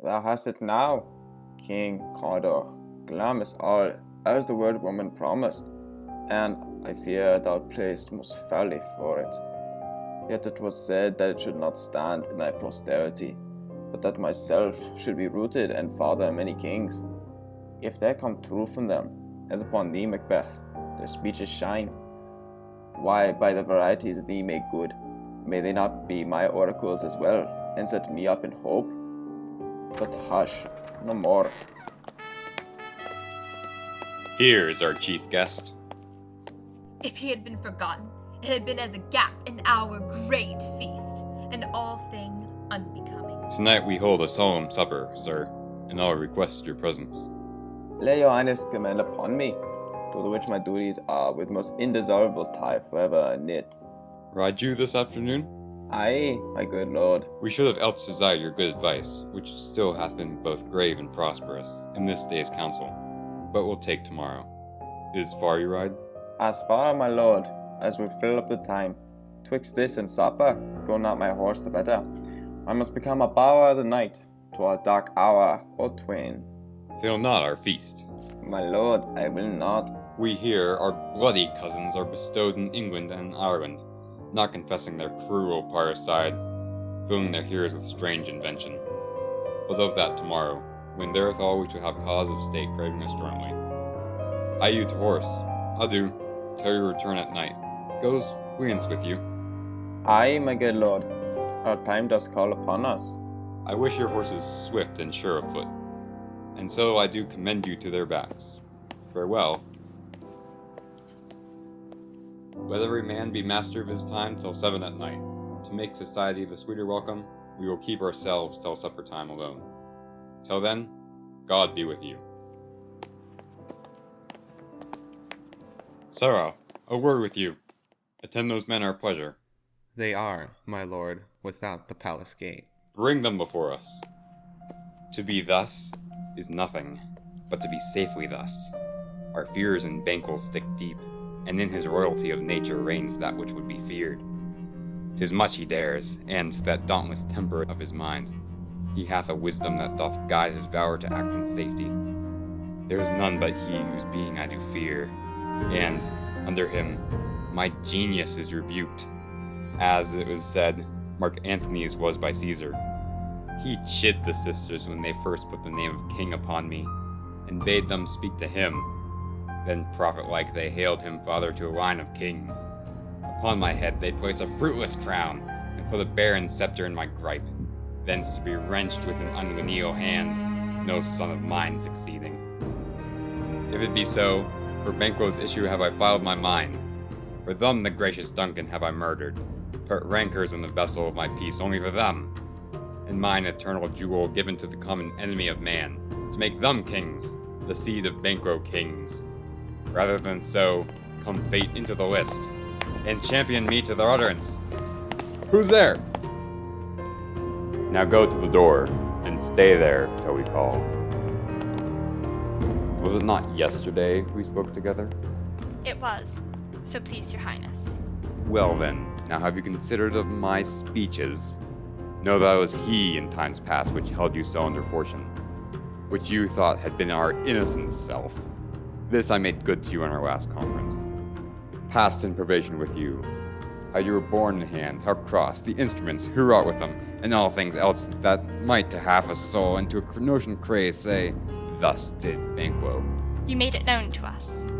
Thou hast it now, King Cawdor. Glam is all, as the word woman promised, and I fear thou playest most foully for it. Yet it was said that it should not stand in thy posterity, but that myself should be rooted and father many kings. If there come true from them, as upon thee, Macbeth, their speeches shine. Why, by the varieties thee make good, may they not be my oracles as well, and set me up in hope? But hush, no more. Here is our chief guest. If he had been forgotten, it had been as a gap in our great feast, and all thing unbecoming. Tonight we hold a solemn supper, sir, and I'll request your presence. Lay your highness command upon me, to the which my duties are with most indissoluble tie forever knit. Ride you this afternoon? Aye, my good lord. We should have else desired your good advice, which still hath been both grave and prosperous, in this day's council, but we'll take tomorrow. It is far you ride? As far, my lord, as we fill up the time. Twixt this and supper, go not my horse the better. I must become a bower of the night, to our dark hour, or twain. Fail not our feast. My lord, I will not. We here, our bloody cousins, are bestowed in England and Ireland, not confessing their cruel parricide, filling their hearers with strange invention. But of that tomorrow, when therewithal we shall have cause of state craving us sternly. I you to horse. Adieu, till your return at night. Goes Queens with you. Aye, my good lord, our time does call upon us. I wish your horses swift and sure of foot, and so I do commend you to their backs. Farewell. Let every man be master of his time till 7 at night. To make society the sweeter welcome, we will keep ourselves till supper time alone. Till then, God be with you. Sarah, a word with you. Attend those men our pleasure. They are, my lord, without the palace gate. Bring them before us. To be thus is nothing, but to be safely thus. Our fears in Banquo stick deep, and in his royalty of nature reigns that which would be feared. 'Tis much he dares, and that dauntless temper of his mind. He hath a wisdom that doth guide his vow to act in safety. There is none but he whose being I do fear, and, under him, my genius is rebuked. As it was said, Mark Antony's was by Caesar. He chid the sisters when they first put the name of king upon me, and bade them speak to him. Then prophet-like they hailed him father to a line of kings. Upon my head they place a fruitless crown, and put a barren scepter in my gripe, thence to be wrenched with an unlineal hand, no son of mine succeeding. If it be so, for Banquo's issue have I filed my mind. For them the gracious Duncan have I murdered, put rancors in the vessel of my peace only for them, and mine eternal jewel given to the common enemy of man, to make them kings, the seed of Banquo kings. Rather than so, come fate into the list, and champion me to their utterance. Who's there? Now go to the door, and stay there till we call. Was it not yesterday we spoke together? It was, so please your highness. Well then, now have you considered of my speeches? Know that it was he in times past which held you so under fortune, which you thought had been our innocent self. This I made good to you in our last conference. Past in provision with you, how you were born in hand, how crossed, the instruments, who wrought with them, and all things else that might to half a soul and to a notion cray say, thus did Banquo. You made it known to us.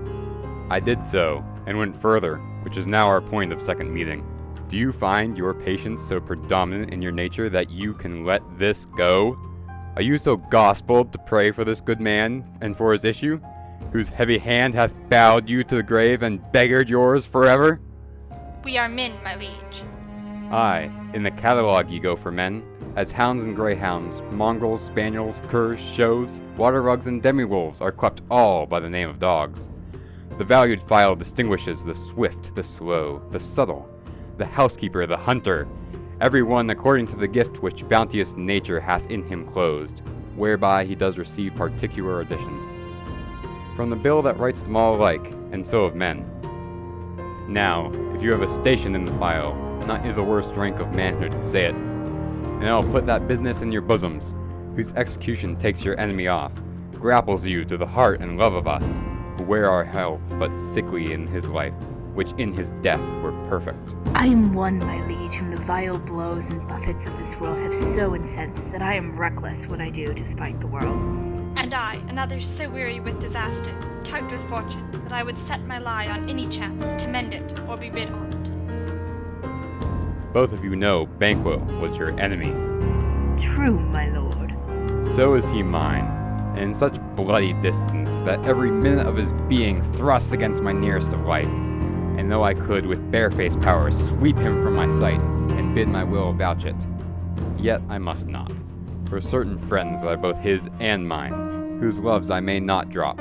I did so, and went further, which is now our point of second meeting. Do you find your patience so predominant in your nature that you can let this go? Are you so gospeled to pray for this good man and for his issue, whose heavy hand hath bowed you to the grave and beggared yours forever? We are men, my liege. Aye, in the catalogue ye go for men, as hounds and greyhounds, mongrels, spaniels, curs, shows, water rugs, and demi-wolves are clept all by the name of dogs. The valued file distinguishes the swift, the slow, the subtle, the housekeeper, the hunter, every one according to the gift which bounteous nature hath in him closed, whereby he does receive particular addition. From the bill that writes them all alike, and so of men. Now, if you have a station in the file, not in the worst rank of manhood, say it, and I'll put that business in your bosoms, whose execution takes your enemy off, grapples you to the heart and love of us, who wear our health but sickly in his life, which in his death were perfect. I am one, my liege, whom the vile blows and buffets of this world have so incensed that I am reckless what I do to spite the world. And I, another so weary with disasters, tugged with fortune, that I would set my lie on any chance to mend it or be rid on't. Both of you know Banquo was your enemy. True, my lord. So is he mine, and in such bloody distance that every minute of his being thrusts against my nearest of life. And though I could with barefaced power sweep him from my sight and bid my will vouch it, yet I must not, for certain friends that are both his and mine, whose loves I may not drop,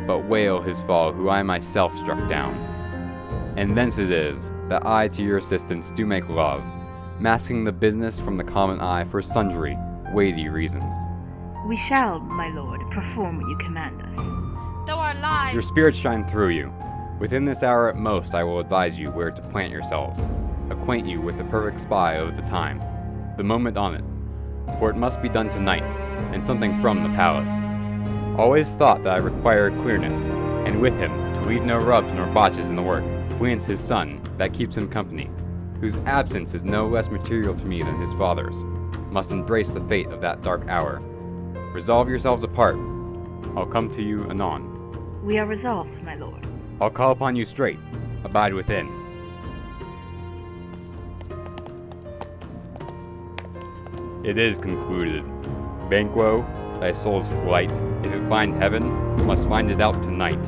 but wail his fall who I myself struck down. And thence it is that I to your assistance do make love, masking the business from the common eye for sundry weighty reasons. We shall, my lord, perform what you command us. Though our lives... Your spirits shine through you. Within this hour at most I will advise you where to plant yourselves, acquaint you with the perfect spy of the time, the moment on it, for it must be done tonight, and something from the palace. Always thought that I required clearness, and with him, to leave no rubs nor botches in the work, Fleance his son, that keeps him company, whose absence is no less material to me than his father's, must embrace the fate of that dark hour. Resolve yourselves apart. I'll come to you anon. We are resolved, my lord. I'll call upon you straight. Abide within. It is concluded. Banquo, thy soul's flight, if it find heaven, must find it out tonight.